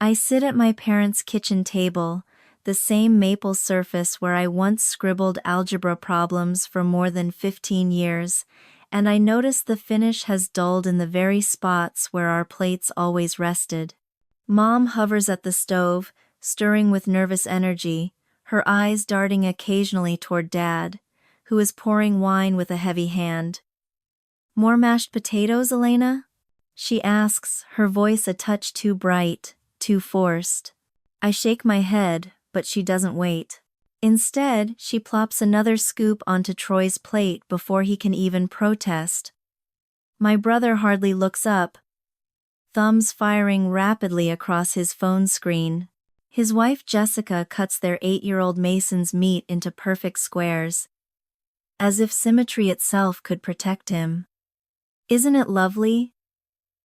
I sit at my parents' kitchen table, the same maple surface where I once scribbled algebra problems for more than 15 years, and I notice the finish has dulled in the very spots where our plates always rested. Mom hovers at the stove, stirring with nervous energy, her eyes darting occasionally toward Dad, who is pouring wine with a heavy hand. "More mashed potatoes, Elena?" she asks, her voice a touch too bright, too forced. I shake my head, but she doesn't wait. Instead, she plops another scoop onto Troy's plate before he can even protest. My brother hardly looks up, thumbs firing rapidly across his phone screen. His wife Jessica cuts their 8-year-old Mason's meat into perfect squares, as if symmetry itself could protect him. "Isn't it lovely?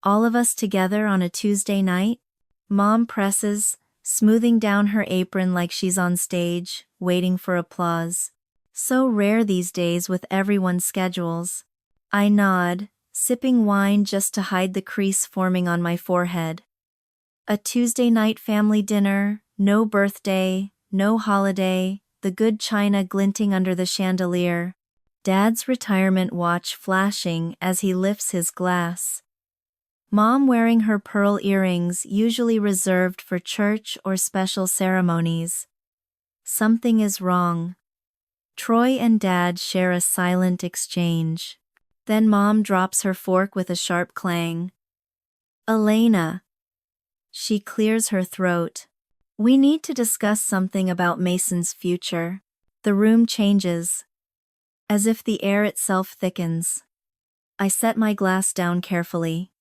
All of us together on a Tuesday night?" Mom presses, smoothing down her apron like she's on stage, waiting for applause. So rare these days with everyone's schedules. I nod, sipping wine just to hide the crease forming on my forehead. A Tuesday night family dinner, no birthday, no holiday, the good china glinting under the chandelier, Dad's retirement watch flashing as he lifts his glass. Mom wearing her pearl earrings usually reserved for church or special ceremonies. Something is wrong. Troy and Dad share a silent exchange. Then Mom drops her fork with a sharp clang. "Elena." She clears her throat. "We need to discuss something about Mason's future." The room changes, as if the air itself thickens. I set my glass down carefully.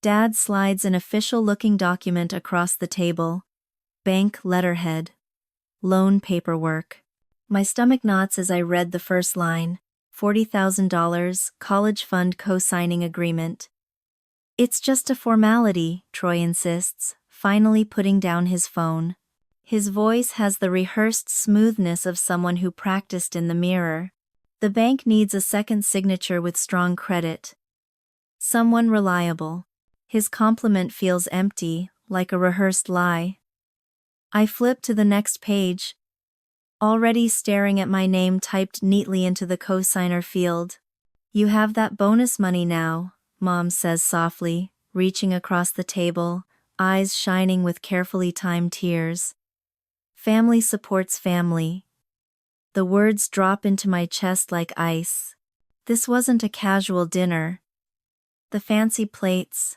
Dad slides an official-looking document across the table. Bank letterhead. Loan paperwork. My stomach knots as I read the first line. $40,000, college fund co-signing agreement. "It's just a formality," Troy insists, finally putting down his phone. His voice has the rehearsed smoothness of someone who practiced in the mirror. "The bank needs a second signature with strong credit. Someone reliable." His compliment feels empty, like a rehearsed lie. I flip to the next page, already staring at my name typed neatly into the cosigner field. "You have that bonus money now," Mom says softly, reaching across the table, eyes shining with carefully timed tears. "Family supports family." The words drop into my chest like ice. This wasn't a casual dinner. The fancy plates,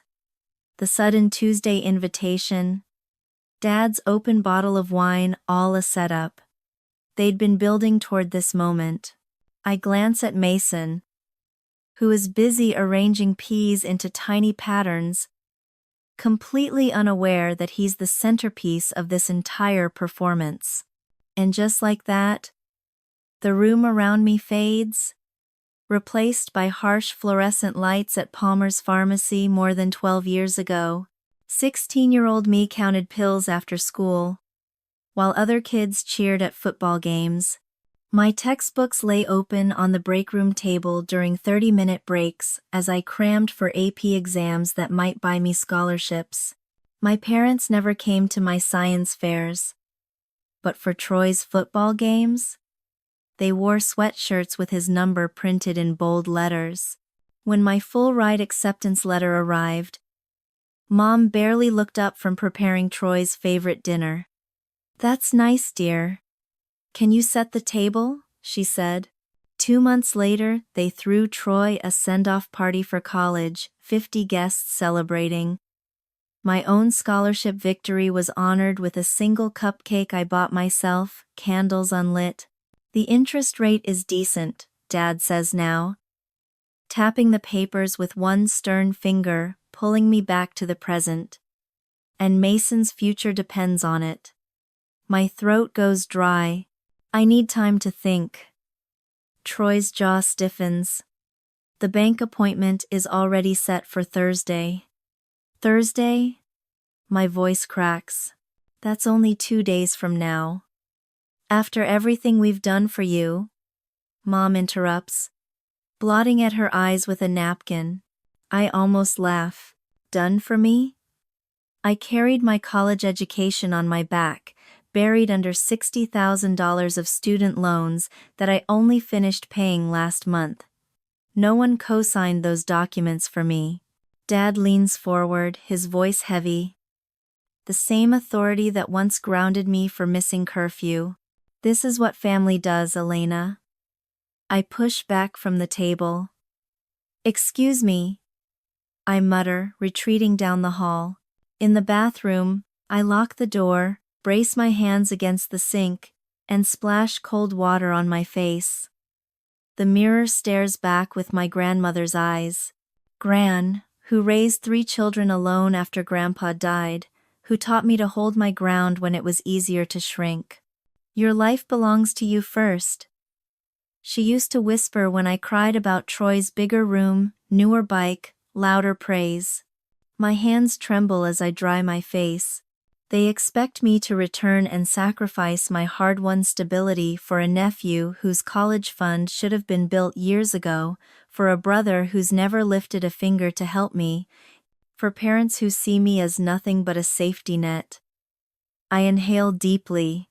the sudden Tuesday invitation, Dad's open bottle of wine, all a setup. They'd been building toward this moment. I glance at Mason, who is busy arranging peas into tiny patterns, completely unaware that he's the centerpiece of this entire performance. And just like that, the room around me fades, replaced by harsh fluorescent lights at Palmer's Pharmacy more than 12 years ago. 16-year-old me counted pills after school, while other kids cheered at football games. My textbooks lay open on the break room table during 30-minute breaks as I crammed for AP exams that might buy me scholarships. My parents never came to my science fairs. But for Troy's football games, they wore sweatshirts with his number printed in bold letters. When my full-ride acceptance letter arrived, Mom barely looked up from preparing Troy's favorite dinner. "That's nice, dear. Can you set the table?" she said. 2 months later, they threw Troy a send-off party for college, 50 guests celebrating. My own scholarship victory was honored with a single cupcake I bought myself, candles unlit. "The interest rate is decent," Dad says now, tapping the papers with one stern finger, pulling me back to the present. "And Mason's future depends on it." My throat goes dry. I need time to think. Troy's jaw stiffens. The bank appointment is already set for Thursday. Thursday? My voice cracks. That's only 2 days from now. "After everything we've done for you," Mom interrupts, blotting at her eyes with a napkin. I almost laugh. "Done for me?" I carried my college education on my back, buried under $60,000 of student loans that I only finished paying last month. No one co-signed those documents for me. Dad leans forward, his voice heavy. The same authority that once grounded me for missing curfew. This is what family does, Elena. I push back from the table. Excuse me, I mutter, retreating down the hall. In the bathroom, I lock the door, brace my hands against the sink, and splash cold water on my face. The mirror stares back with my grandmother's eyes. Gran, who raised 3 children alone after Grandpa died, who taught me to hold my ground when it was easier to shrink. Your life belongs to you first. She used to whisper when I cried about Troy's bigger room, newer bike, louder praise. My hands tremble as I dry my face. They expect me to return and sacrifice my hard-won stability for a nephew whose college fund should have been built years ago, for a brother who's never lifted a finger to help me, for parents who see me as nothing but a safety net. I inhale deeply.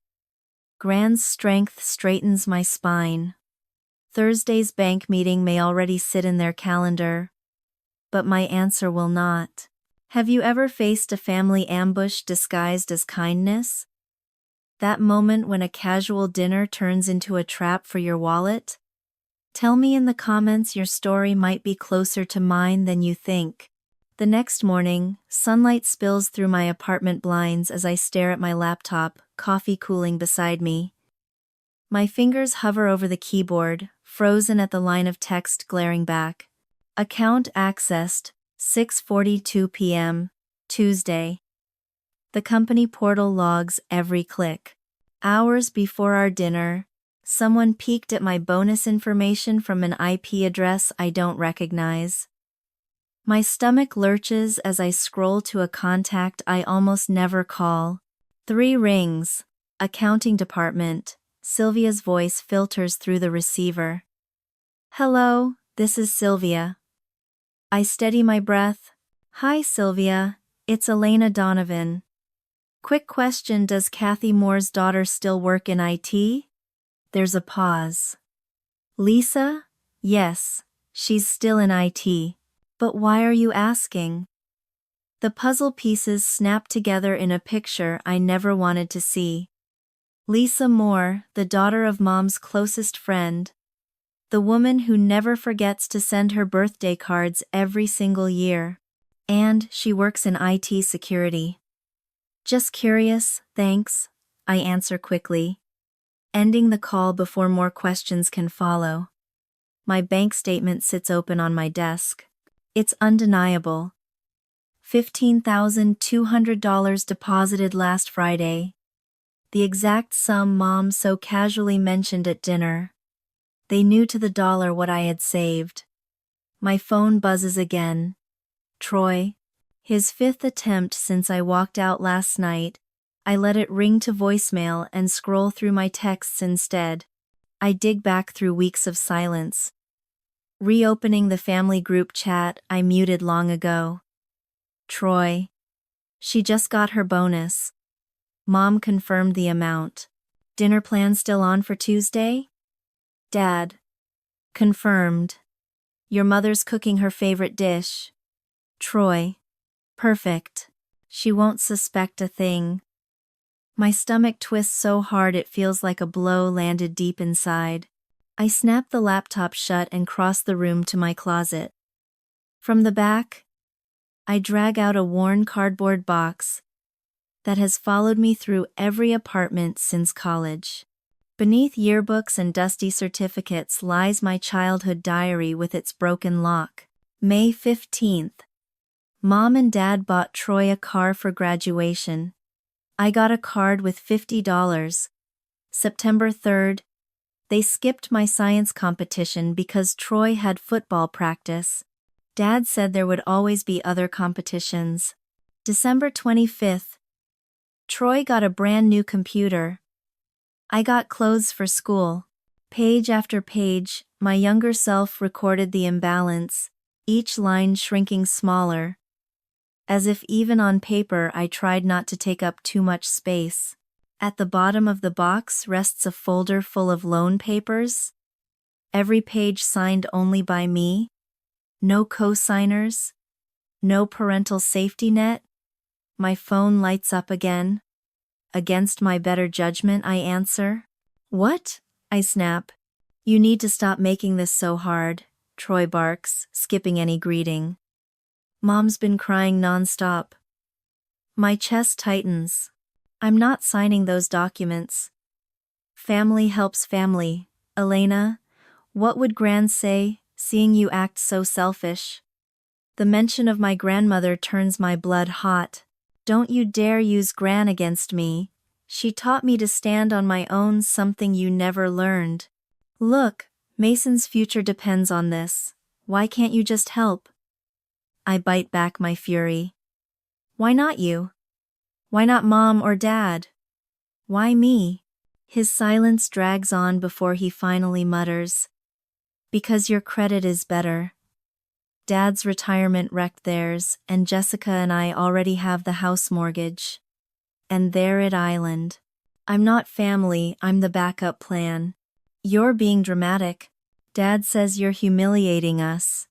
Gran's strength straightens my spine. Thursday's bank meeting may already sit in their calendar, but my answer will not. Have you ever faced a family ambush disguised as kindness? That moment when a casual dinner turns into a trap for your wallet? Tell me in the comments. Your story might be closer to mine than you think. The next morning, sunlight spills through my apartment blinds as I stare at my laptop, coffee cooling beside me. My fingers hover over the keyboard, frozen at the line of text glaring back. Account accessed, 6:42 p.m., Tuesday. The company portal logs every click. Hours before our dinner, someone peeked at my bonus information from an IP address I don't recognize. My stomach lurches as I scroll to a contact I almost never call. 3 rings. Accounting department. Sylvia's voice filters through the receiver. Hello, this is Sylvia. I steady my breath. Hi Sylvia, it's Elena Donovan. Quick question, does Kathy Moore's daughter still work in IT? There's a pause. Lisa? Yes, she's still in IT. But why are you asking? The puzzle pieces snap together in a picture I never wanted to see. Lisa Moore, the daughter of Mom's closest friend. The woman who never forgets to send her birthday cards every single year. And she works in IT security. Just curious, thanks, I answer quickly, ending the call before more questions can follow. My bank statement sits open on my desk. It's undeniable. $15,200 deposited last Friday. The exact sum Mom so casually mentioned at dinner. They knew to the dollar what I had saved. My phone buzzes again. Troy. His 5th attempt since I walked out last night. I let it ring to voicemail and scroll through my texts instead. I dig back through weeks of silence. Reopening the family group chat I muted long ago. Troy. She just got her bonus. Mom confirmed the amount. Dinner plan still on for Tuesday? Dad. Confirmed. Your mother's cooking her favorite dish. Troy. Perfect. She won't suspect a thing. My stomach twists so hard it feels like a blow landed deep inside. I snap the laptop shut and cross the room to my closet. From the back, I drag out a worn cardboard box that has followed me through every apartment since college. Beneath yearbooks and dusty certificates lies my childhood diary with its broken lock. May 15th. Mom and Dad bought Troy a car for graduation. I got a card with $50. September 3rd. They skipped my science competition because Troy had football practice. Dad said there would always be other competitions. December 25th. Troy got a brand new computer. I got clothes for school. Page after page, my younger self recorded the imbalance, each line shrinking smaller. as if even on paper I tried not to take up too much space. At the bottom of the box rests a folder full of loan papers, every page signed only by me. No co-signers, no parental safety net. My phone lights up again. Against my better judgment, I answer. What? I snap. You need to stop making this so hard, Troy barks, skipping any greeting. Mom's been crying nonstop. My chest tightens. I'm not signing those documents. Family helps family, Elena. What would Gran say, seeing you act so selfish? The mention of my grandmother turns my blood hot. Don't you dare use Gran against me. She taught me to stand on my own, something you never learned. Look, Mason's future depends on this. Why can't you just help? I bite back my fury. Why not you? Why not Mom or Dad? Why me? His silence drags on before he finally mutters. Because your credit is better. Dad's retirement wrecked theirs, and Jessica and I already have the house mortgage. And they're at Island. I'm not family, I'm the backup plan. You're being dramatic. Dad says you're humiliating us.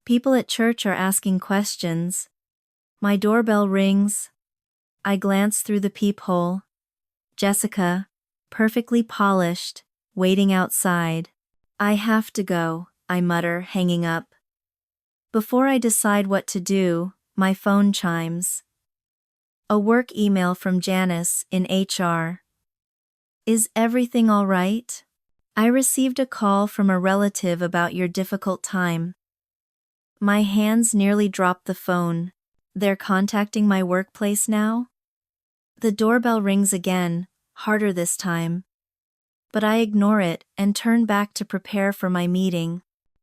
People at church are asking questions. My doorbell rings. I glance through the peephole. Jessica, perfectly polished, waiting outside. I have to go, I mutter, hanging up. Before I decide what to do, my phone chimes. A work email from Janice in HR. Is everything all right? I received a call from a relative about your difficult time. My hands nearly dropped the phone. They're contacting my workplace now? The doorbell rings again, harder this time. But I ignore it and turn back to prepare for my meeting.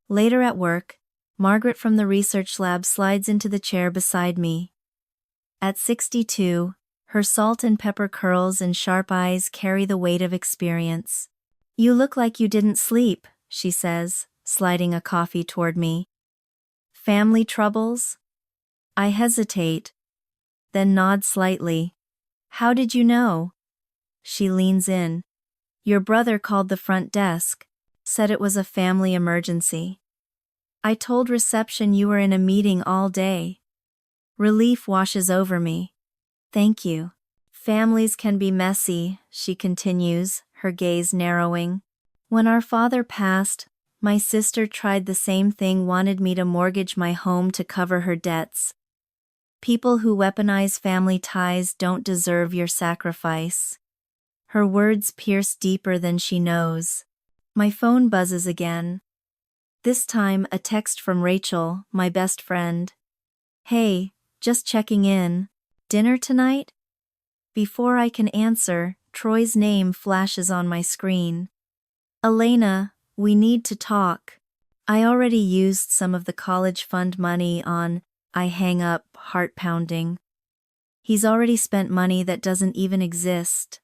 Later at work, Margaret from the research lab slides into the chair beside me. At 62, her salt and pepper curls and sharp eyes carry the weight of experience. You look like you didn't sleep, she says, sliding a coffee toward me. Family troubles? I hesitate, then nod slightly. How did you know? She leans in. Your brother called the front desk, said it was a family emergency. I told reception you were in a meeting all day. Relief washes over me. Thank you. Families can be messy, she continues, her gaze narrowing. When our father passed, my sister tried the same thing, wanted me to mortgage my home to cover her debts. People who weaponize family ties don't deserve your sacrifice. Her words pierce deeper than she knows. My phone buzzes again. This time a text from Rachel, my best friend. Hey, just checking in. Dinner tonight? Before I can answer, Troy's name flashes on my screen. Elena, we need to talk. I already used some of the college fund money on. I hang up, heart pounding. He's already spent money that doesn't even exist.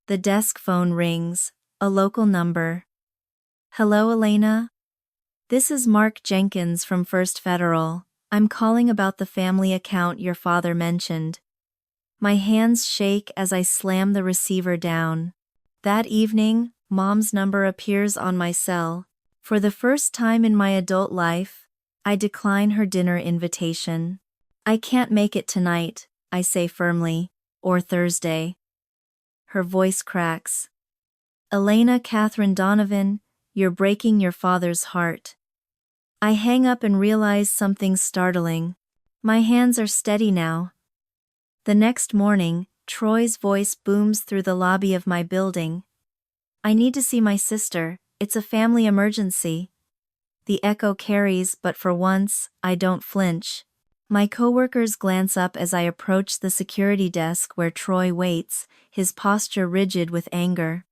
The desk phone rings, a local number. Hello, Elena? This is Mark Jenkins from First Federal. I'm calling about the family account your father mentioned. My hands shake as I slam the receiver down. That evening, Mom's number appears on my cell. For the first time in my adult life, I decline her dinner invitation. I can't make it tonight, I say firmly, or Thursday. Her voice cracks. Elena Catherine Donovan, you're breaking your father's heart. I hang up and realize something startling. My hands are steady now. The next morning, Troy's voice booms through the lobby of my building. I need to see my sister, it's a family emergency. The echo carries, but for once, I don't flinch. My coworkers glance up as I approach the security desk where Troy waits, his posture rigid with anger.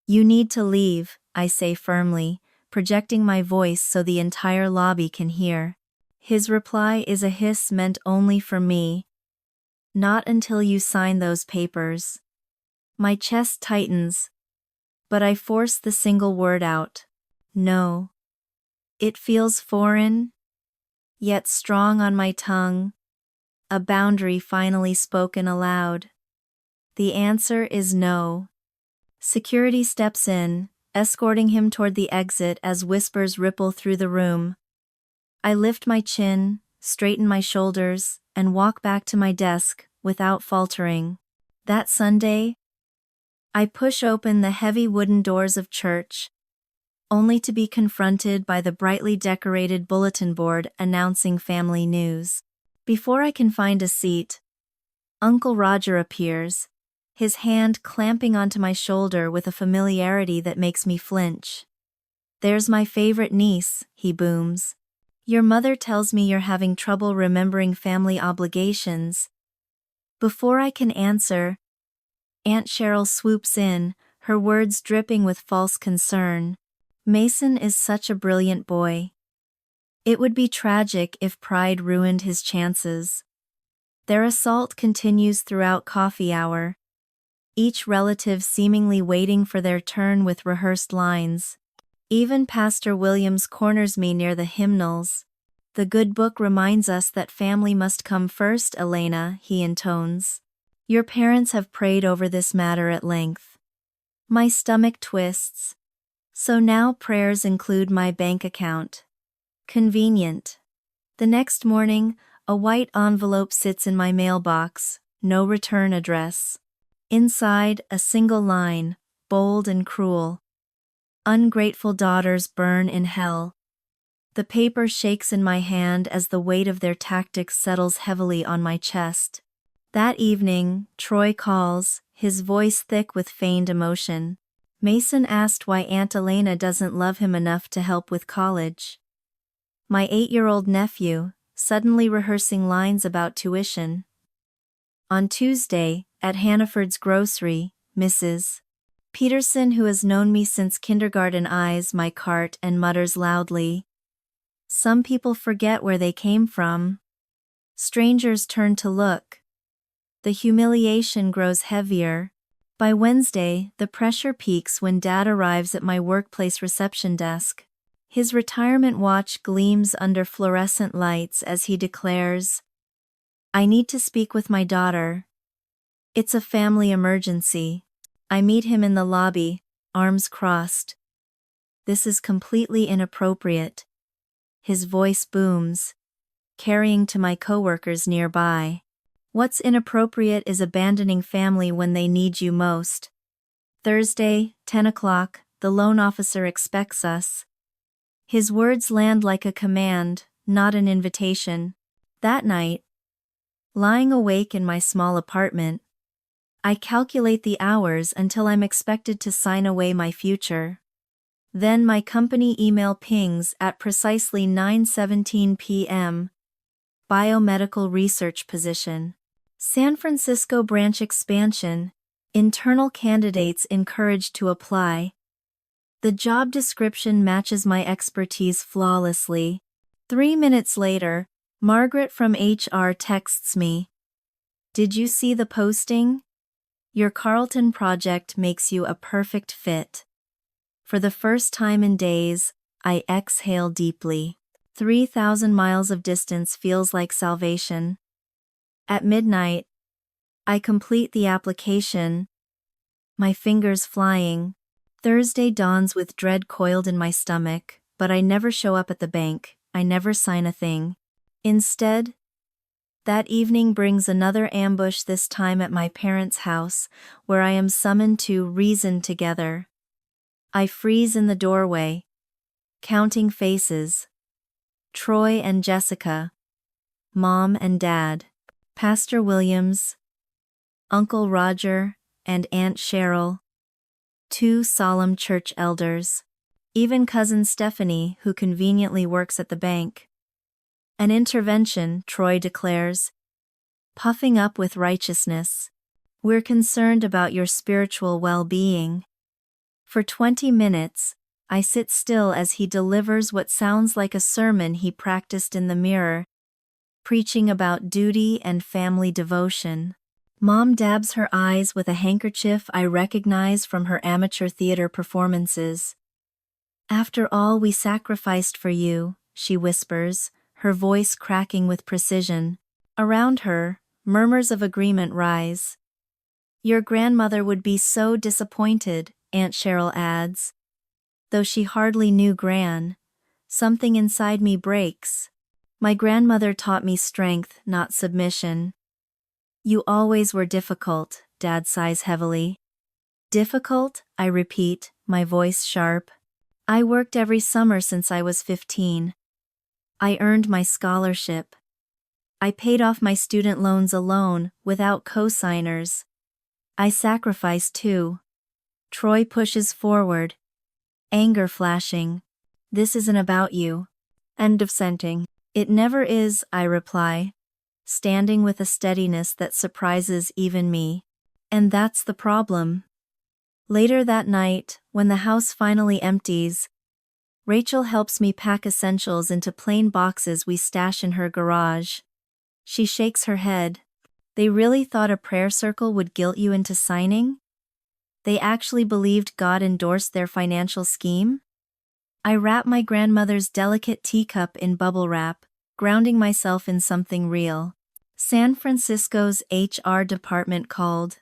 You need to leave, I say firmly, projecting my voice so the entire lobby can hear. His reply is a hiss meant only for me. Not until you sign those papers. My chest tightens, but I force the single word out. No. It feels foreign, yet strong on my tongue. a boundary finally spoken aloud. The answer is no. Security steps in, escorting him toward the exit as whispers ripple through the room. I lift my chin, straighten my shoulders, and walk back to my desk, without faltering. That Sunday, I push open the heavy wooden doors of church, only to be confronted by the brightly decorated bulletin board announcing family news. Before I can find a seat, Uncle Roger appears, his hand clamping onto my shoulder with a familiarity that makes me flinch. "There's my favorite niece," he booms. "Your mother tells me you're having trouble remembering family obligations." Before I can answer, Aunt Cheryl swoops in, her words dripping with false concern. "Mason is such a brilliant boy. It would be tragic if pride ruined his chances." Their assault continues throughout coffee hour, each relative seemingly waiting for their turn with rehearsed lines. Even Pastor Williams corners me near the hymnals. "The good book reminds us that family must come first, Elena," he intones. "Your parents have prayed over this matter at length." My stomach twists. So now prayers include my bank account. Convenient. The next morning, a white envelope sits in my mailbox, no return address. Inside, a single line, bold and cruel. "Ungrateful daughters burn in hell." The paper shakes in my hand as the weight of their tactics settles heavily on my chest. That evening, Troy calls, his voice thick with feigned emotion. Mason asked why Aunt Elena doesn't love him enough to help with college. My 8-year-old nephew, suddenly rehearsing lines about tuition. On Tuesday, at Hannaford's grocery, Mrs. Peterson, who has known me since kindergarten, eyes my cart and mutters loudly, "Some people forget where they came from." Strangers turn to look. The humiliation grows heavier. By Wednesday, the pressure peaks when Dad arrives at my workplace reception desk. His retirement watch gleams under fluorescent lights as he declares, "I need to speak with my daughter. It's a family emergency." I meet him in the lobby, arms crossed. "This is completely inappropriate." His voice booms, carrying to my coworkers nearby. "What's inappropriate is abandoning family when they need you most." Thursday, 10 o'clock, the loan officer expects us. His words land like a command, not an invitation. That night, lying awake in my small apartment, I calculate the hours until I'm expected to sign away my future. Then my company email pings at precisely 9:17 p.m. Biomedical research position. San Francisco branch expansion. Internal candidates encouraged to apply. The job description matches my expertise flawlessly. 3 minutes later, Margaret from HR texts me. "Did you see the posting? Your Carlton project makes you a perfect fit." For the first time in days, I exhale deeply. 3,000 miles of distance feels like salvation. At midnight, I complete the application, my fingers flying. Thursday dawns with dread coiled in my stomach, but I never show up at the bank, I never sign a thing. Instead, that evening brings another ambush, this time at my parents' house, where I am summoned to reason together. I freeze in the doorway, counting faces. Troy and Jessica, Mom and Dad, Pastor Williams, Uncle Roger, and Aunt Cheryl. 2 solemn church elders. Even cousin Stephanie, who conveniently works at the bank. "An intervention," Troy declares, puffing up with righteousness. "We're concerned about your spiritual well-being." For 20 minutes, I sit still as he delivers what sounds like a sermon he practiced in the mirror, preaching about duty and family devotion. Mom dabs her eyes with a handkerchief I recognize from her amateur theater performances. "After all we sacrificed for you," she whispers, her voice cracking with precision. Around her, murmurs of agreement rise. Your grandmother would be so disappointed, Aunt Cheryl adds. Though she hardly knew Gran, something inside me breaks. My grandmother taught me strength, not submission. You always were difficult, Dad sighs heavily. Difficult, I repeat, my voice sharp. I worked every summer since I was 15. I earned my scholarship. I paid off my student loans alone, without co-signers. I sacrificed too. Troy pushes forward. Anger flashing. This isn't about you. End of sentence. It never is, I reply, standing with a steadiness that surprises even me. And that's the problem. Later that night, when the house finally empties, Rachel helps me pack essentials into plain boxes we stash in her garage. She shakes her head. They really thought a prayer circle would guilt you into signing? They actually believed God endorsed their financial scheme? I wrap my grandmother's delicate teacup in bubble wrap, grounding myself in something real. San Francisco's HR department called.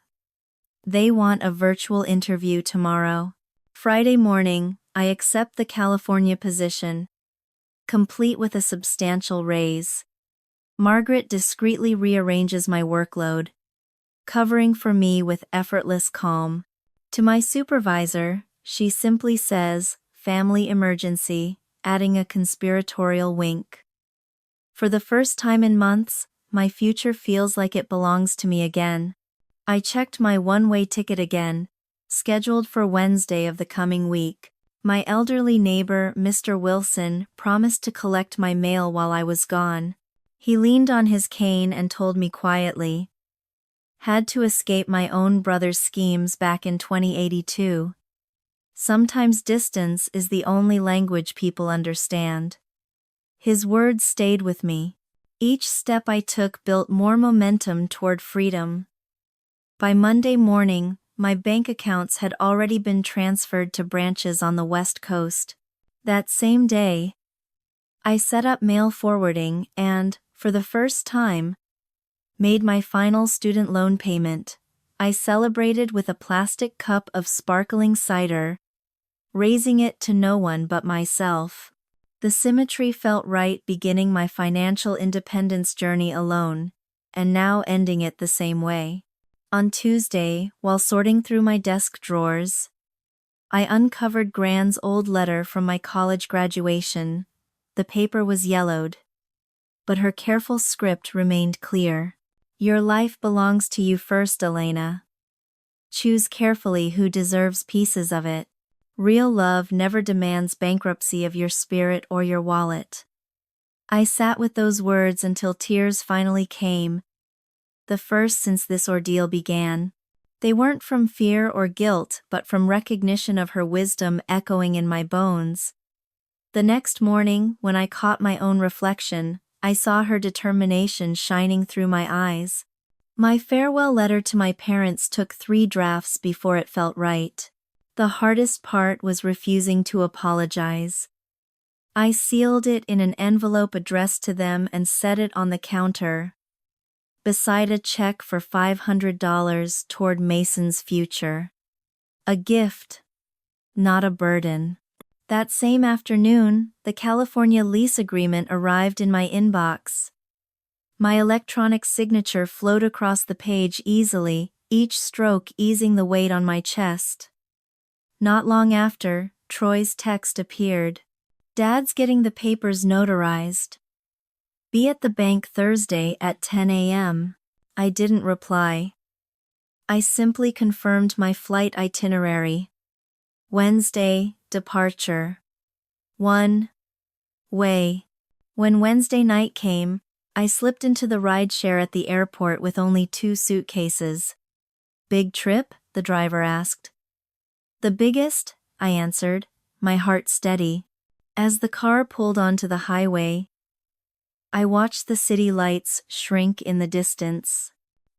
They want a virtual interview tomorrow. Friday morning, I accept the California position, complete with a substantial raise. Margaret discreetly rearranges my workload, covering for me with effortless calm. To my supervisor, she simply says, "Family emergency," adding a conspiratorial wink. For the first time in months, my future feels like it belongs to me again. I checked my one-way ticket again, scheduled for Wednesday of the coming week. My elderly neighbor, Mr. Wilson, promised to collect my mail while I was gone. He leaned on his cane and told me quietly. Had to escape my own brother's schemes back in 2082. Sometimes distance is the only language people understand. His words stayed with me. Each step I took built more momentum toward freedom. By Monday morning, my bank accounts had already been transferred to branches on the West Coast. That same day, I set up mail forwarding and, for the first time, made my final student loan payment. I celebrated with a plastic cup of sparkling cider, raising it to no one but myself. The symmetry felt right, beginning my financial independence journey alone, and now ending it the same way. On Tuesday, while sorting through my desk drawers, I uncovered Gran's old letter from my college graduation. The paper was yellowed, but her careful script remained clear. Your life belongs to you first, Elena. Choose carefully who deserves pieces of it. Real love never demands bankruptcy of your spirit or your wallet. I sat with those words until tears finally came, the first since this ordeal began. They weren't from fear or guilt, but from recognition of her wisdom echoing in my bones. The next morning, when I caught my own reflection, I saw her determination shining through my eyes. My farewell letter to my parents took 3 drafts before it felt right. The hardest part was refusing to apologize. I sealed it in an envelope addressed to them and set it on the counter, beside a check for $500 toward Mason's future. A gift, not a burden. That same afternoon, the California lease agreement arrived in my inbox. My electronic signature flowed across the page easily, each stroke easing the weight on my chest. Not long after, Troy's text appeared. Dad's getting the papers notarized. Be at the bank Thursday at 10 a.m. I didn't reply. I simply confirmed my flight itinerary. Wednesday, departure. One way. When Wednesday night came, I slipped into the rideshare at the airport with only 2 suitcases. Big trip? The driver asked. The biggest, I answered, my heart steady. As the car pulled onto the highway, I watched the city lights shrink in the distance.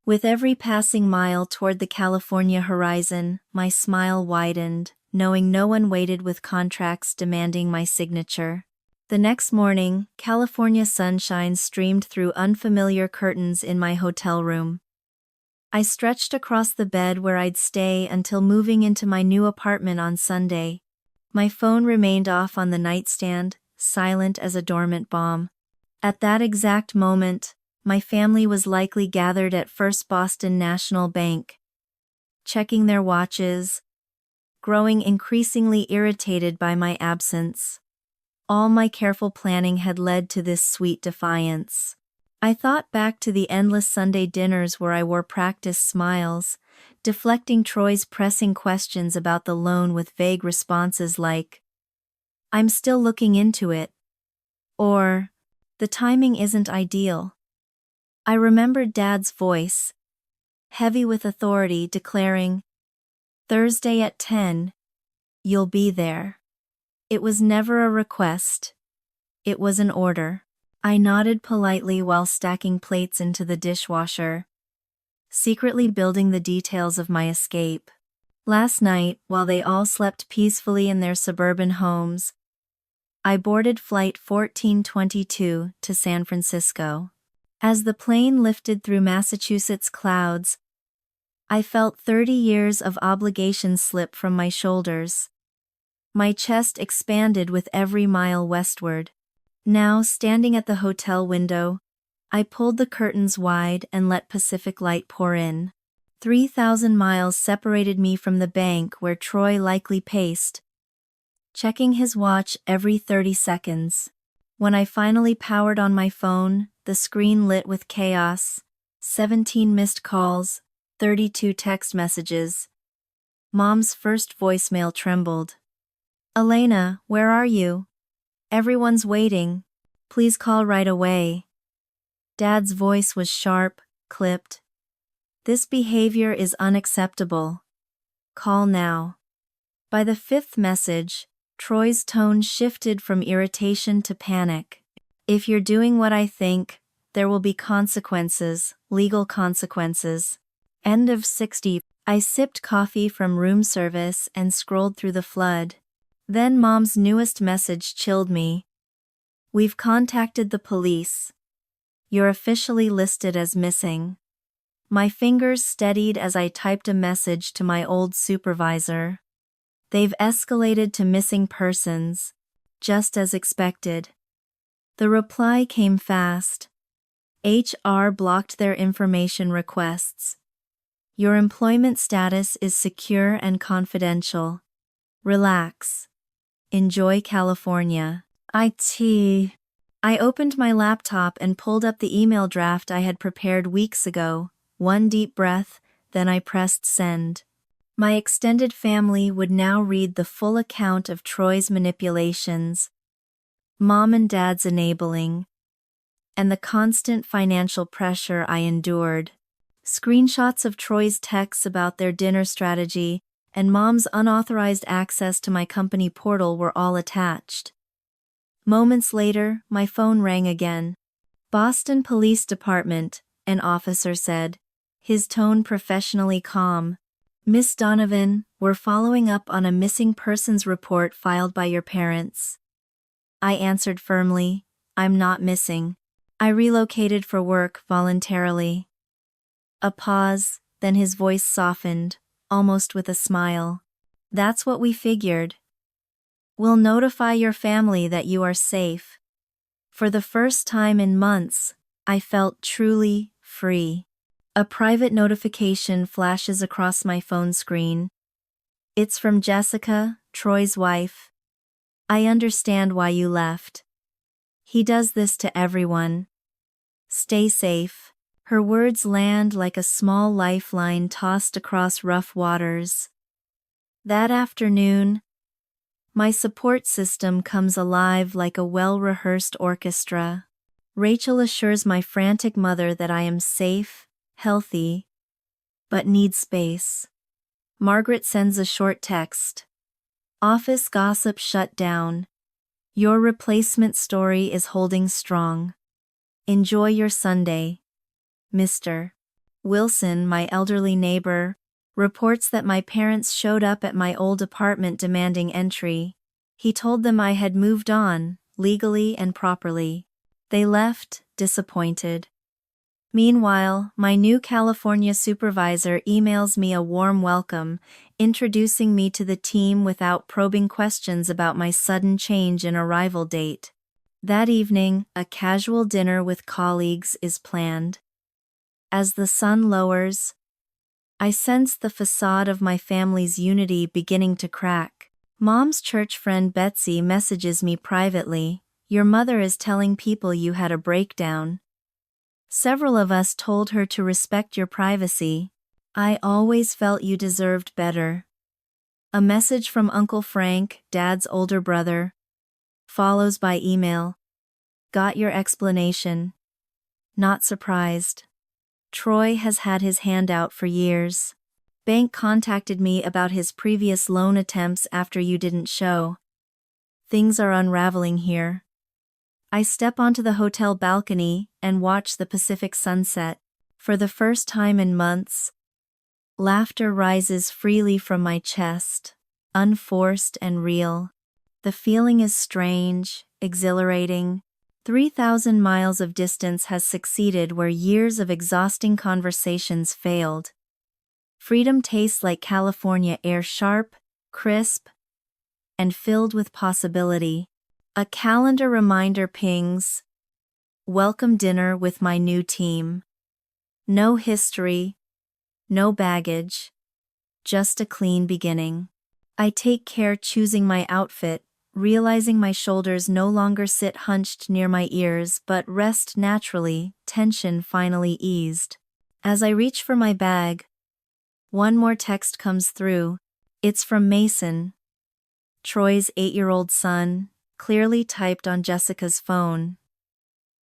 With every passing mile toward the California horizon, my smile widened, knowing no one waited with contracts demanding my signature. The next morning, California sunshine streamed through unfamiliar curtains in my hotel room. I stretched across the bed where I'd stay until moving into my new apartment on Sunday. My phone remained off on the nightstand, silent as a dormant bomb. At that exact moment, my family was likely gathered at First Boston National Bank, checking their watches, growing increasingly irritated by my absence. All my careful planning had led to this sweet defiance. I thought back to the endless Sunday dinners where I wore practiced smiles, deflecting Troy's pressing questions about the loan with vague responses like, "I'm still looking into it," or, "The timing isn't ideal." I remembered Dad's voice, heavy with authority, declaring, "Thursday at 10, you'll be there." It was never a request. It was an order. I nodded politely while stacking plates into the dishwasher, secretly building the details of my escape. Last night, while they all slept peacefully in their suburban homes, I boarded Flight 1422 to San Francisco. As the plane lifted through Massachusetts clouds, I felt 30 years of obligation slip from my shoulders. My chest expanded with every mile westward. Now, standing at the hotel window, I pulled the curtains wide and let Pacific light pour in. 3,000 miles separated me from the bank where Troy likely paced, checking his watch every 30 seconds. When I finally powered on my phone, the screen lit with chaos. 17 missed calls, 32 text messages. Mom's first voicemail trembled. "Elena, where are you? Everyone's waiting. Please call right away." Dad's voice was sharp, clipped. "This behavior is unacceptable. Call now." By the fifth message, Troy's tone shifted from irritation to panic. "If you're doing what I think, there will be consequences, legal consequences." End of 60. I sipped coffee from room service and scrolled through the flood. Then Mom's newest message chilled me. "We've contacted the police. You're officially listed as missing." My fingers steadied as I typed a message to my old supervisor. "They've escalated to missing persons, just as expected." The reply came fast. "HR blocked their information requests. Your employment status is secure and confidential. Relax. Enjoy California." I opened my laptop and pulled up the email draft I had prepared weeks ago. One deep breath, then I pressed send. My extended family would now read the full account of Troy's manipulations, Mom and Dad's enabling, and the constant financial pressure I endured. Screenshots of Troy's texts about their dinner strategy and Mom's unauthorized access to my company portal were all attached. Moments later, my phone rang again. "Boston Police Department," an officer said, his tone professionally calm. "Miss Donovan, we're following up on a missing persons report filed by your parents." I answered firmly, "I'm not missing. I relocated for work voluntarily." A pause, then his voice softened, almost with a smile. "That's what we figured. We'll notify your family that you are safe." For the first time in months, I felt truly free. A private notification flashes across my phone screen. "It's from Jessica, Troy's wife. I understand why you left. He does this to everyone. Stay safe." Her words land like a small lifeline tossed across rough waters. That afternoon, my support system comes alive like a well-rehearsed orchestra. Rachel assures my frantic mother that I am safe, healthy, but need space. Margaret sends a short text. "Office gossip shut down. Your replacement story is holding strong. Enjoy your Sunday." Mr. Wilson, my elderly neighbor, reports that my parents showed up at my old apartment demanding entry. He told them I had moved on, legally and properly. They left, disappointed. Meanwhile, my new California supervisor emails me a warm welcome, introducing me to the team without probing questions about my sudden change in arrival date. That evening, a casual dinner with colleagues is planned. As the sun lowers, I sense the facade of my family's unity beginning to crack. Mom's church friend Betsy messages me privately, "Your mother is telling people you had a breakdown. Several of us told her to respect your privacy. I always felt you deserved better." A message from Uncle Frank, Dad's older brother, follows by email. "Got your explanation. Not surprised. Troy has had his hand out for years. Bank contacted me about his previous loan attempts after you didn't show. Things are unraveling here." I step onto the hotel balcony and watch the Pacific sunset. For the first time in months, laughter rises freely from my chest, unforced and real. The feeling is strange, exhilarating. 3,000 miles of distance has succeeded where years of exhausting conversations failed. Freedom tastes like California air, sharp, crisp, and filled with possibility. A calendar reminder pings. Welcome dinner with my new team. No history, no baggage, just a clean beginning. I take care choosing my outfit, realizing my shoulders no longer sit hunched near my ears but rest naturally, tension finally eased. As I reach for my bag, one more text comes through. It's from Mason, Troy's 8-year-old son, clearly typed on Jessica's phone.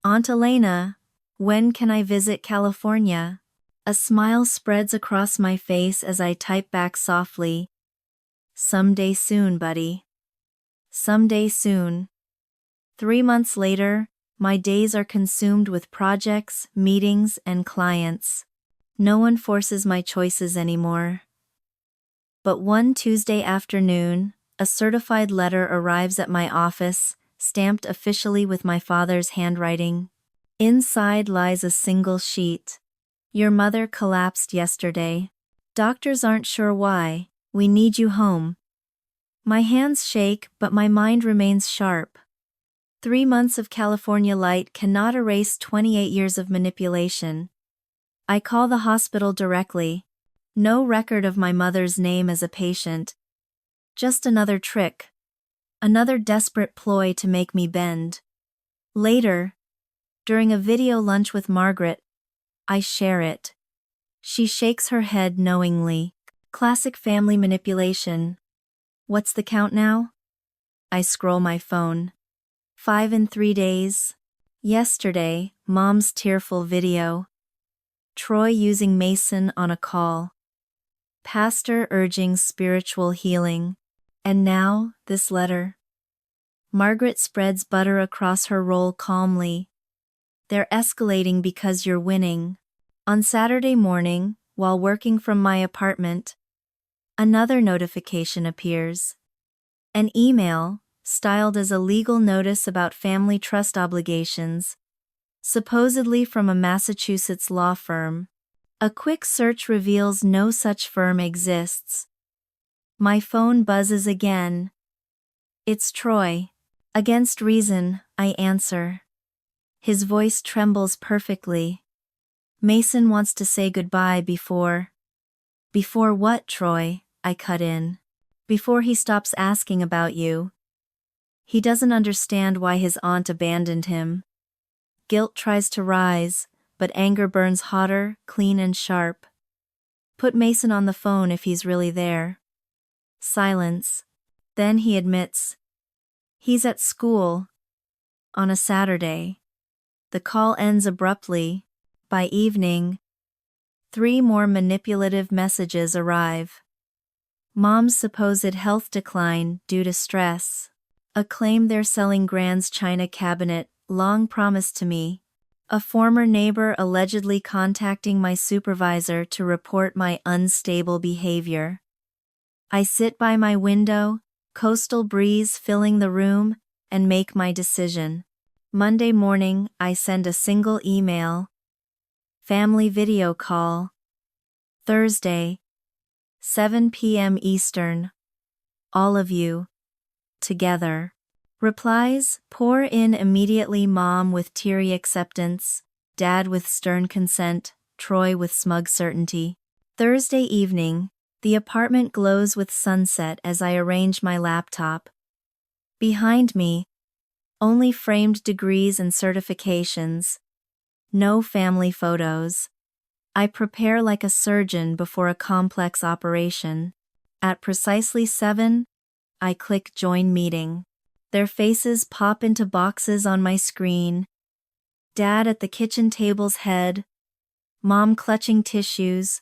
"Aunt Elena, when can I visit California?" A smile spreads across my face as I type back softly. "Someday soon, buddy. Someday soon." 3 months later, my days are consumed with projects, meetings, and clients. No one forces my choices anymore. But one Tuesday afternoon, a certified letter arrives at my office, stamped officially with my father's handwriting. Inside lies a single sheet. "Your mother collapsed yesterday. Doctors aren't sure why. We need you home." My hands shake, but my mind remains sharp. 3 months of California light cannot erase 28 years of manipulation. I call the hospital directly. No record of my mother's name as a patient. Just another trick. Another desperate ploy to make me bend. Later, during a video lunch with Margaret, I share it. She shakes her head knowingly. Classic family manipulation. What's the count now? I scroll my phone. 5 in 3 days. Yesterday, Mom's tearful video. Troy using Mason on a call. Pastor urging spiritual healing. And now, this letter. Margaret spreads butter across her roll calmly. "They're escalating because you're winning." On Saturday morning, while working from my apartment, another notification appears. An email, styled as a legal notice about family trust obligations, supposedly from a Massachusetts law firm. A quick search reveals no such firm exists. My phone buzzes again. It's Troy. Against reason, I answer. His voice trembles perfectly. "Mason wants to say goodbye before..." "Before what, Troy?" I cut in. "Before he stops asking about you. He doesn't understand why his aunt abandoned him." Guilt tries to rise, but anger burns hotter, clean and sharp. "Put Mason on the phone if he's really there." Silence. Then he admits. "He's at school. On a Saturday." The call ends abruptly. By evening, 3 more manipulative messages arrive. Mom's supposed health decline due to stress. A claim they're selling Grand's china cabinet, long promised to me. A former neighbor allegedly contacting my supervisor to report my unstable behavior. I sit by my window, coastal breeze filling the room, and make my decision. Monday morning, I send a single email. Family video call. Thursday, 7 p.m. Eastern. All of you. Together. Replies, pour in immediately, mom with teary acceptance, dad with stern consent, Troy with smug certainty. Thursday evening, the apartment glows with sunset as I arrange my laptop. Behind me, only framed degrees and certifications. No family photos. I prepare like a surgeon before a complex operation. At precisely 7, I click join meeting. Their faces pop into boxes on my screen. Dad at the kitchen table's head. Mom clutching tissues.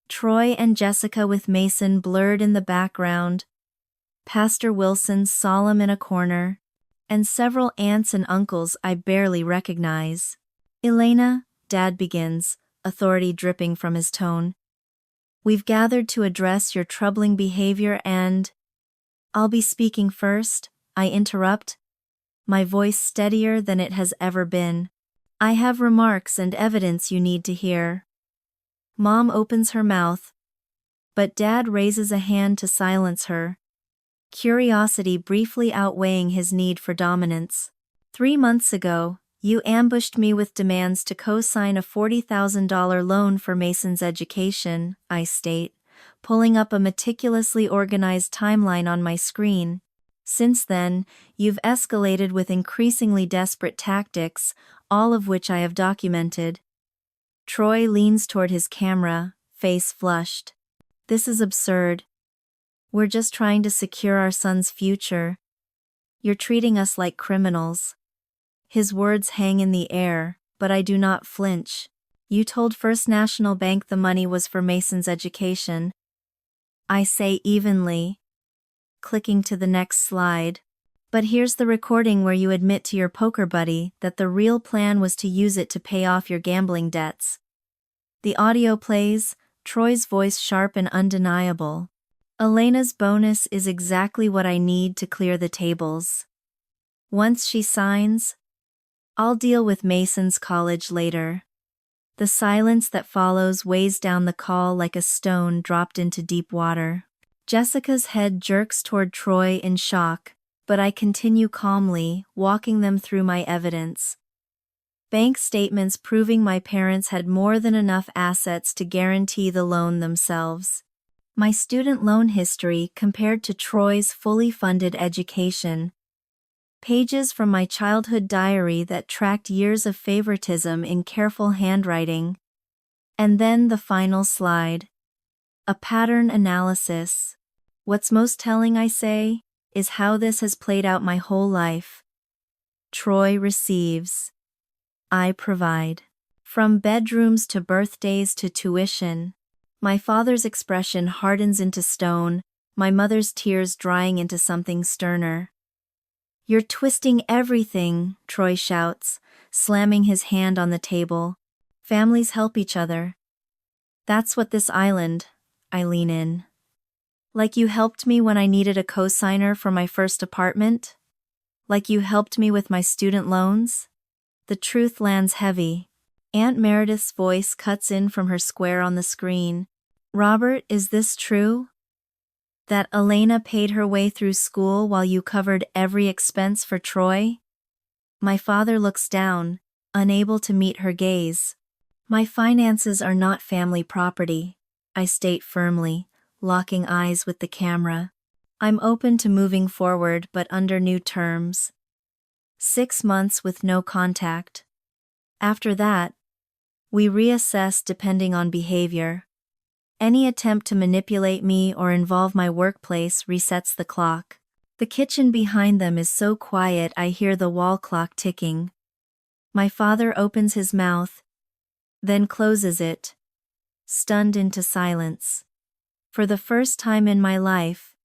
Troy and Jessica with Mason blurred in the background. Pastor Wilson solemn in a corner. And several aunts and uncles I barely recognize. Elena, Dad begins, authority dripping from his tone. We've gathered to address your troubling behavior and… I'll be speaking first, I interrupt, my voice steadier than it has ever been. I have remarks and evidence you need to hear. Mom opens her mouth, but Dad raises a hand to silence her. Curiosity briefly outweighing his need for dominance. 3 months ago, you ambushed me with demands to co-sign a $40,000 loan for Mason's education, I state, pulling up a meticulously organized timeline on my screen. Since then, you've escalated with increasingly desperate tactics, all of which I have documented. Troy leans toward his camera, face flushed. This is absurd. We're just trying to secure our son's future. You're treating us like criminals. His words hang in the air, but I do not flinch. You told First National Bank the money was for Mason's education. I say evenly, clicking to the next slide. But here's the recording where you admit to your poker buddy that the real plan was to use it to pay off your gambling debts. The audio plays, Troy's voice sharp and undeniable. Elena's bonus is exactly what I need to clear the tables. Once she signs, I'll deal with Mason's college later. The silence that follows weighs down the call like a stone dropped into deep water. Jessica's head jerks toward Troy in shock, but I continue calmly, walking them through my evidence. Bank statements proving my parents had more than enough assets to guarantee the loan themselves. My student loan history compared to Troy's fully funded education. Pages from my childhood diary that tracked years of favoritism in careful handwriting. And then the final slide. A pattern analysis. What's most telling, I say, is how this has played out my whole life. Troy receives. I provide. From bedrooms to birthdays to tuition. My father's expression hardens into stone, my mother's tears drying into something sterner. You're twisting everything, Troy shouts, slamming his hand on the table. Families help each other. That's what this island, I lean in. Like you helped me when I needed a co-signer for my first apartment? Like you helped me with my student loans? The truth lands heavy. Aunt Meredith's voice cuts in from her square on the screen. Robert, is this true? That Elena paid her way through school while you covered every expense for Troy? My father looks down, unable to meet her gaze. My finances are not family property, I state firmly, locking eyes with the camera. I'm open to moving forward but under new terms. 6 months with no contact. After that, we reassess depending on behavior. Any attempt to manipulate me or involve my workplace resets the clock. The kitchen behind them is so quiet I hear the wall clock ticking. My father opens his mouth, then closes it, stunned into silence. For the first time in my life,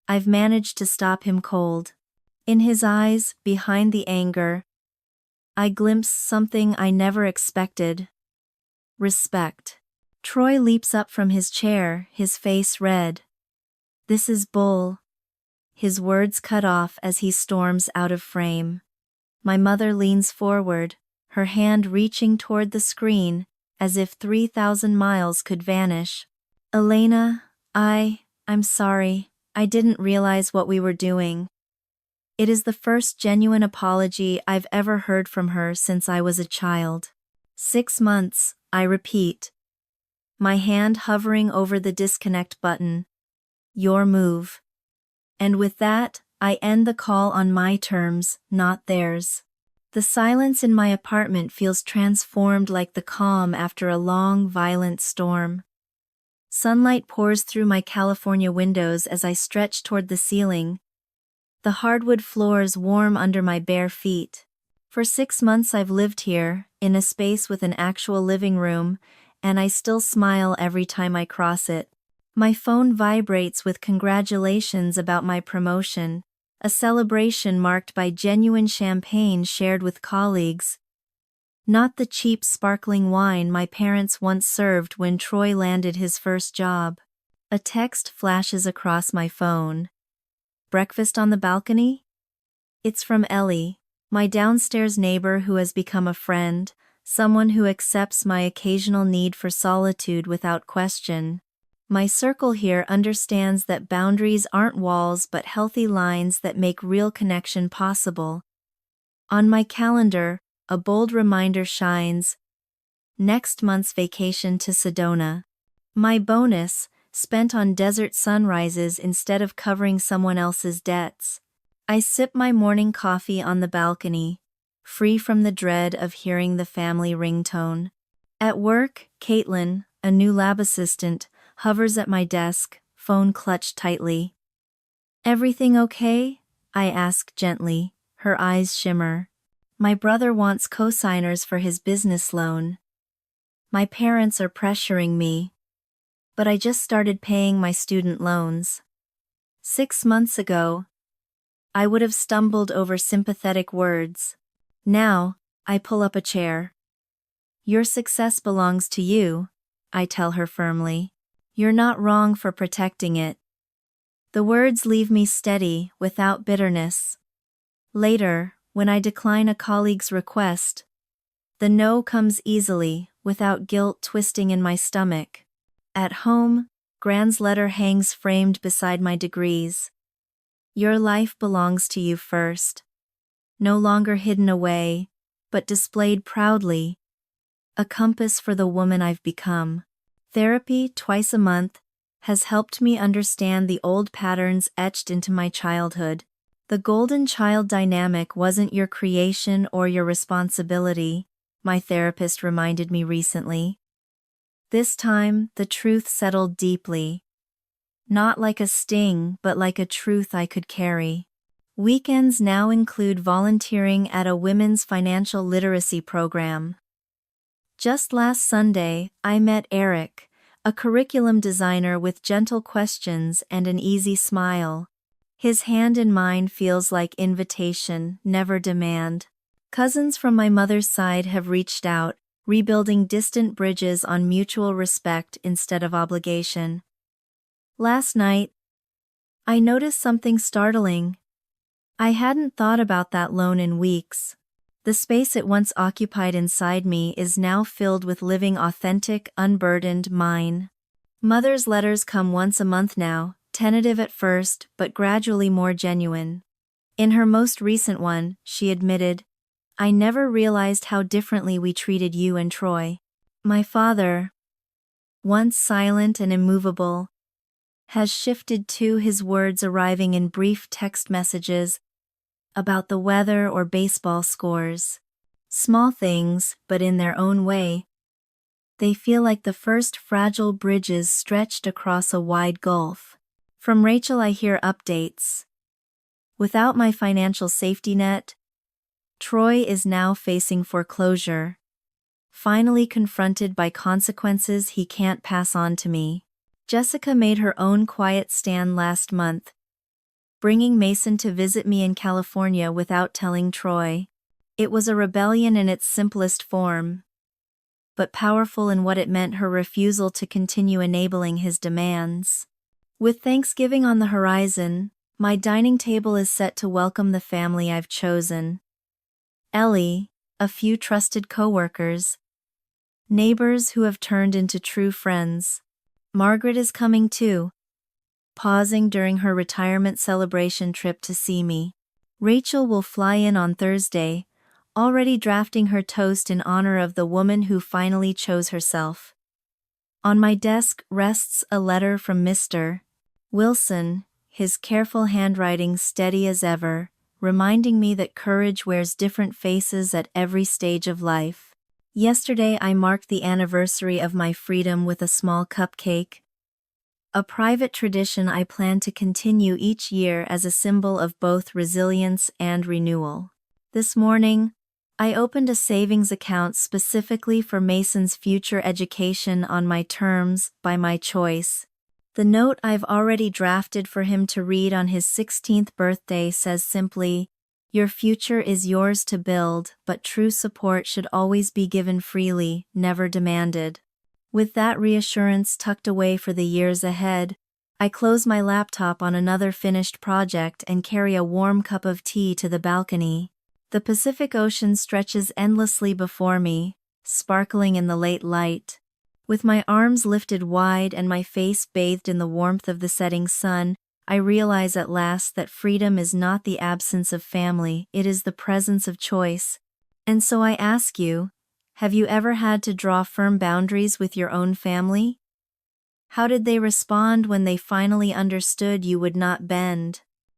I've managed to stop him cold. In his eyes, behind the anger, I glimpse something I never expected. Respect. Troy leaps up from his chair, his face red. This is bull. his words cut off as he storms out of frame. My mother leans forward, her hand reaching toward the screen, as if 3,000 miles could vanish. Elena, I'm sorry, I didn't realize what we were doing. It is the first genuine apology I've ever heard from her since I was a child. 6 months, I repeat. My hand hovering over the disconnect button. Your move. And with that, I end the call on my terms, not theirs. The silence in my apartment feels transformed like the calm after a long, violent storm. Sunlight pours through my California windows as I stretch toward the ceiling. The hardwood floors warm under my bare feet. For 6 months I've lived here, in a space with an actual living room, and I still smile every time I cross it. My phone vibrates with congratulations about my promotion, a celebration marked by genuine champagne shared with colleagues. Not the cheap sparkling wine my parents once served when Troy landed his first job. A text flashes across my phone. Breakfast on the balcony? It's from Ellie, my downstairs neighbor who has become a friend, someone who accepts my occasional need for solitude without question. My circle here understands that boundaries aren't walls but healthy lines that make real connection possible. On my calendar, a bold reminder shines. Next month's vacation to Sedona. My bonus, spent on desert sunrises instead of covering someone else's debts. I sip my morning coffee on the balcony, free from the dread of hearing the family ringtone. At work, Caitlin, a new lab assistant, hovers at my desk, phone clutched tightly. Everything okay? I ask gently, her eyes shimmer. My brother wants cosigners for his business loan. My parents are pressuring me. But I just started paying my student loans. 6 months ago, I would have stumbled over sympathetic words. Now, I pull up a chair. Your success belongs to you, I tell her firmly. You're not wrong for protecting it. The words leave me steady, without bitterness. Later, when I decline a colleague's request, the no comes easily, without guilt twisting in my stomach. At home, Grand's letter hangs framed beside my degrees. Your life belongs to you first. No longer hidden away, but displayed proudly. A compass for the woman I've become. Therapy, twice a month, has helped me understand the old patterns etched into my childhood. The golden child dynamic wasn't your creation or your responsibility, my therapist reminded me recently. This time, the truth settled deeply. Not like a sting, but like a truth I could carry. Weekends now include volunteering at a women's financial literacy program. Just last Sunday, I met Eric, a curriculum designer with gentle questions and an easy smile. His hand in mine feels like invitation, never demand. Cousins from my mother's side have reached out, rebuilding distant bridges on mutual respect instead of obligation. Last night, I noticed something startling. I hadn't thought about that loan in weeks. The space it once occupied inside me is now filled with living authentic, unburdened mine. Mother's letters come once a month now, tentative at first, but gradually more genuine. In her most recent one, she admitted, I never realized how differently we treated you and Troy. My father, once silent and immovable, has shifted too, his words arriving in brief text messages about the weather or baseball scores. Small things, but in their own way, they feel like the first fragile bridges stretched across a wide gulf. From Rachel I hear updates. Without my financial safety net, Troy is now facing foreclosure, finally confronted by consequences he can't pass on to me. Jessica made her own quiet stand last month, bringing Mason to visit me in California without telling Troy. It was a rebellion in its simplest form, but powerful in what it meant: her refusal to continue enabling his demands. With Thanksgiving on the horizon, My dining table is set to welcome the family I've chosen. Ellie, a few trusted coworkers, neighbors who have turned into true friends. Margaret is coming too, pausing during her retirement celebration trip to see me. Rachel will fly in on Thursday, already drafting her toast in honor of the woman who finally chose herself. On my desk rests a letter from Mr. Wilson, his careful handwriting steady as ever, reminding me that courage wears different faces at every stage of life. Yesterday I marked the anniversary of my freedom with a small cupcake, a private tradition I plan to continue each year as a symbol of both resilience and renewal. This morning, I opened a savings account specifically for Mason's future education on my terms, by my choice. The note I've already drafted for him to read on his 16th birthday says simply, "Your future is yours to build, but true support should always be given freely, never demanded." With that reassurance tucked away for the years ahead, I close my laptop on another finished project and carry a warm cup of tea to the balcony. The Pacific Ocean stretches endlessly before me, sparkling in the late light. With my arms lifted wide and my face bathed in the warmth of the setting sun, I realize at last that freedom is not the absence of family, it is the presence of choice. And so I ask you, have you ever had to draw firm boundaries with your own family? How did they respond when they finally understood you would not bend?